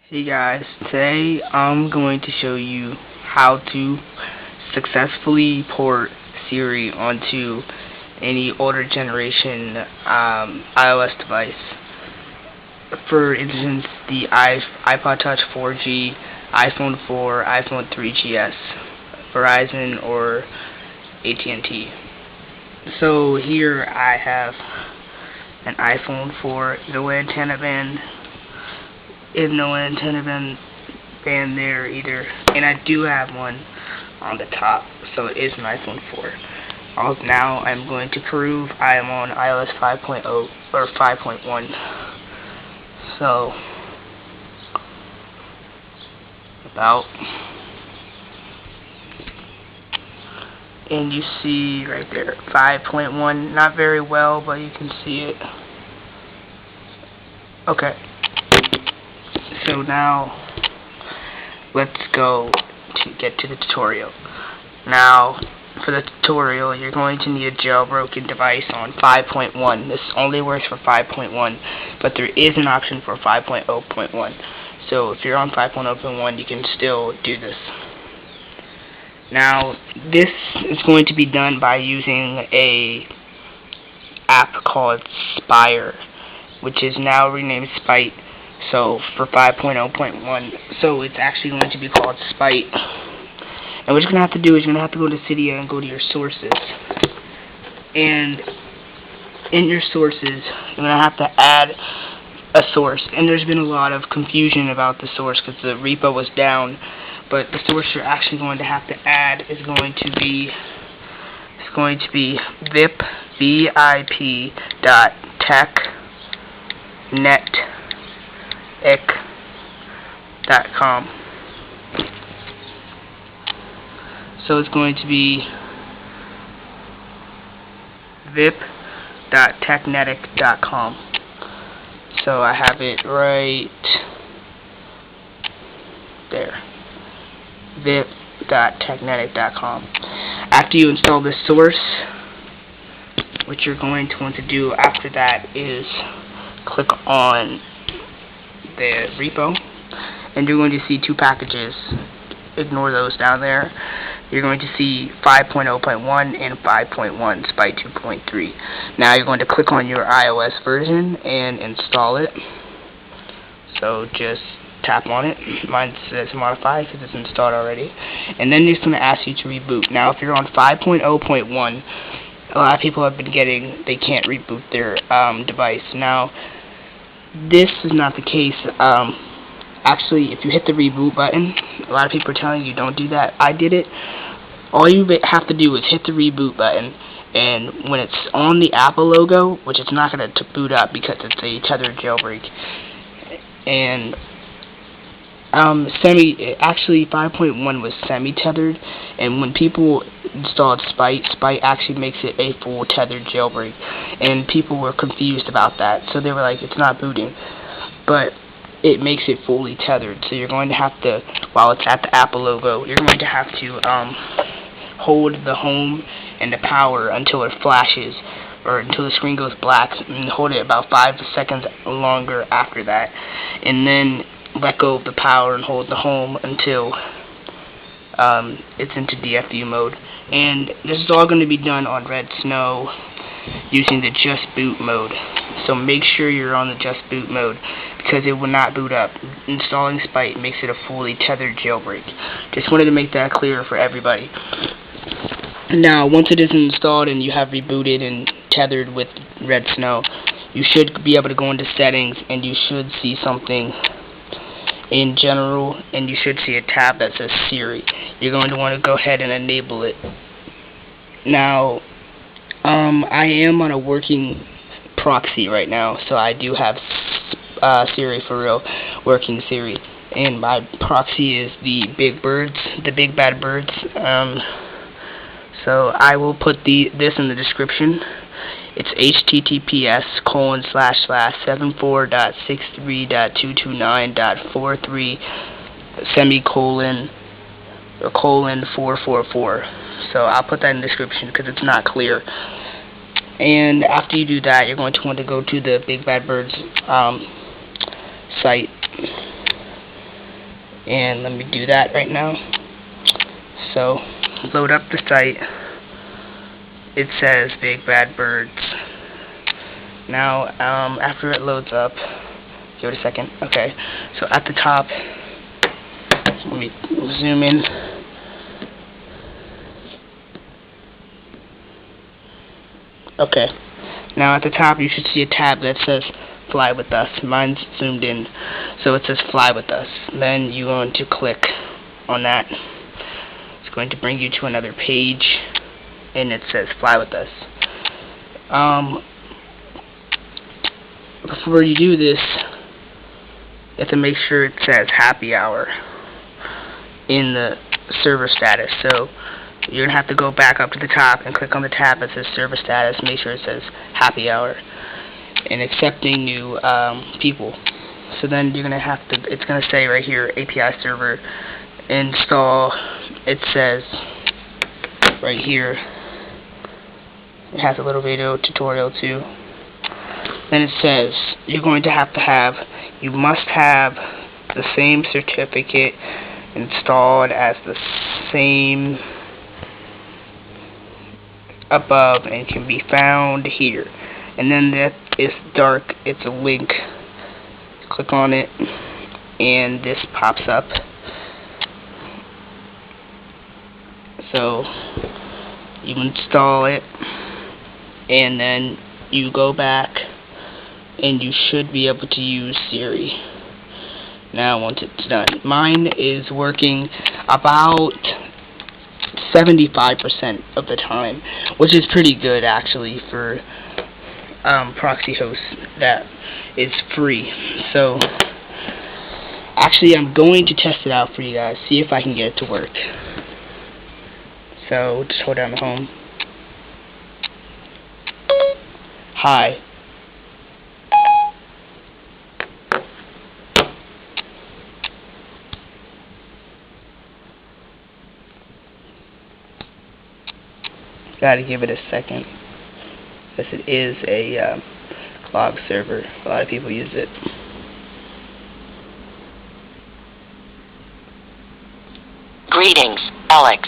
Hey guys, today I'm going to show you how to successfully port Siri onto any older generation iOS device. For instance, the iPod Touch 4G, iPhone 4, iPhone 3GS, Verizon, or AT&T. So here I have an iPhone 4 no antenna band. Is no antenna band there either, and I do have one on the top, so it is an iPhone 4. Now I'm going to prove I am on iOS 5.0 or 5.1. So and you see right there 5.1, not very well, but you can see it. Okay. So now, let's go to get to the tutorial. Now, for the tutorial, you're going to need a jailbroken device on 5.1. This only works for 5.1, but there is an option for 5.0.1. So if you're on 5.0.1, you can still do this. Now, this is going to be done by using a app called Spire, which is now renamed Spite. So for 5.0.1, so it's actually going to be called Spite. And what you're going to have to do is you're going to have to go to Cydia and go to your sources. And in your sources, you're going to have to add a source. And there's been a lot of confusion about the source because the repo was down. But the source you're actually going to have to add is going to be vip.technet.com. So it's going to be vip.technetic.com. So I have it right there. vip.technetic.com. After you install this source, what you're going to want to do after that is click on the repo, and you're going to see two packages. Ignore those down there. You're going to see 5.0.1 and 5.1 Spite 2.3. Now you're going to click on your iOS version and install it. So just tap on it. Mine says modify because it's installed already. And then it's going to ask you to reboot. Now if you're on 5.0.1, a lot of people have been getting, they can't reboot their device. Now this is not the case. Actually, if you hit the reboot button, a lot of people are telling you don't do that. I did it. All you have to do is hit the reboot button, and when it's on the Apple logo, which it's not going to boot up because it's a tethered jailbreak, and actually 5.1 was semi-tethered, and when people installed Spite actually makes it a full tethered jailbreak, and people were confused about that, so they were like, it's not booting, but it makes it fully tethered. So you're going to have to, while it's at the Apple logo, you're going to have to hold the home and the power until it flashes, or until the screen goes black, and hold it about 5 seconds longer after that, and then let go of the power and hold the home until it's into DFU mode. And this is all going to be done on Red Snow using the Just Boot mode. So make sure you're on the Just Boot mode because it will not boot up. Installing Spite makes it a fully tethered jailbreak. Just wanted to make that clear for everybody. Now, once it is installed and you have rebooted and tethered with Red Snow, you should be able to go into settings and you should see something in general, and you should see a tab that says Siri. You're going to want to go ahead and enable it. Now, I am on a working Proxy right now, so I do have Siri for real, working Siri, and my proxy is the big bad birds. So I will put this in the description. It's https://74.63.229.43 So I'll put that in the description because it's not clear. And after you do that, you're going to want to go to the Big Bad Birds site. And let me do that right now. So, load up the site. It says Big Bad Birds. Now, after it loads up, give it a second. Okay, so at the top, let me zoom in. Okay, now at the top you should see a tab that says Fly With Us. Mine's zoomed in, so it says Fly With Us. Then you're going to click on that. It's going to bring you to another page, and it says Fly With Us. Before you do this, you have to make sure it says happy hour in the server status. So you're going to have to go back up to the top and click on the tab that says server status, make sure it says happy hour and accepting new people. So then you're going to have to, it's going to say right here API server install. It says right here, it has a little video tutorial too. Then it says you're going to have, you must have the same certificate installed as the same above and can be found here. And then that is dark, it's a link. Click on it and this pops up. So you install it and then you go back and you should be able to use Siri. Now once it's done, mine is working about 75% of the time, which is pretty good actually for proxy host that is free. So actually I'm going to test it out for you guys, see if I can get it to work. So just hold down the home. Hi. Gotta give it a second, because it is a log server. A lot of people use it. Greetings, Alex.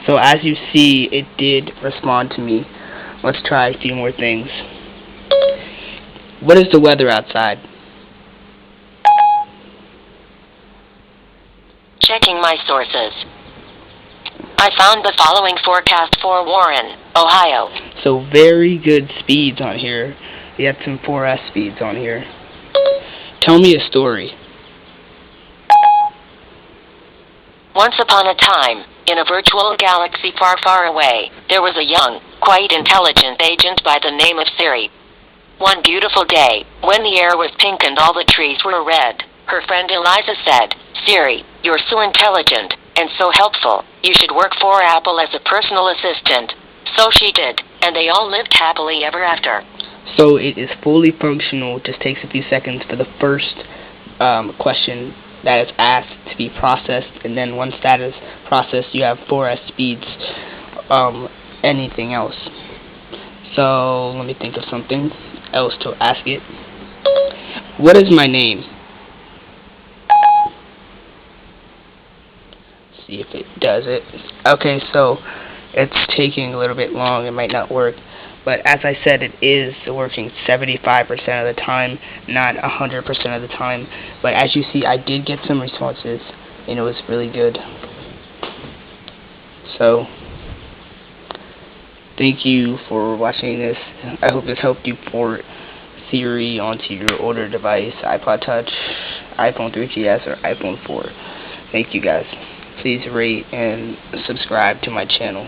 So as you see, it did respond to me. Let's try a few more things. What is the weather outside? Checking my sources. I found the following forecast for Warren, Ohio. So very good speeds on here. We have some 4S speeds on here. Tell me a story. Once upon a time, in a virtual galaxy far, far away, there was a young, quite intelligent agent by the name of Siri. One beautiful day, when the air was pink and all the trees were red, her friend Eliza said, "Siri, you're so intelligent and so helpful, you should work for Apple as a personal assistant." So she did, and they all lived happily ever after. So it is fully functional. It just takes a few seconds for the first question that is asked to be processed, and then once that is processed, you have 4S speeds. Anything else? So let me think of something else to ask it. What is my name? See if it does it. Okay, so it's taking a little bit long. It might not work, but as I said, it is working 75% of the time, not 100% of the time. But as you see, I did get some responses, and it was really good. So thank you for watching this. I hope this helped you port Siri onto your older device, iPod Touch, iPhone 3GS, or iPhone 4. Thank you guys. Please rate and subscribe to my channel.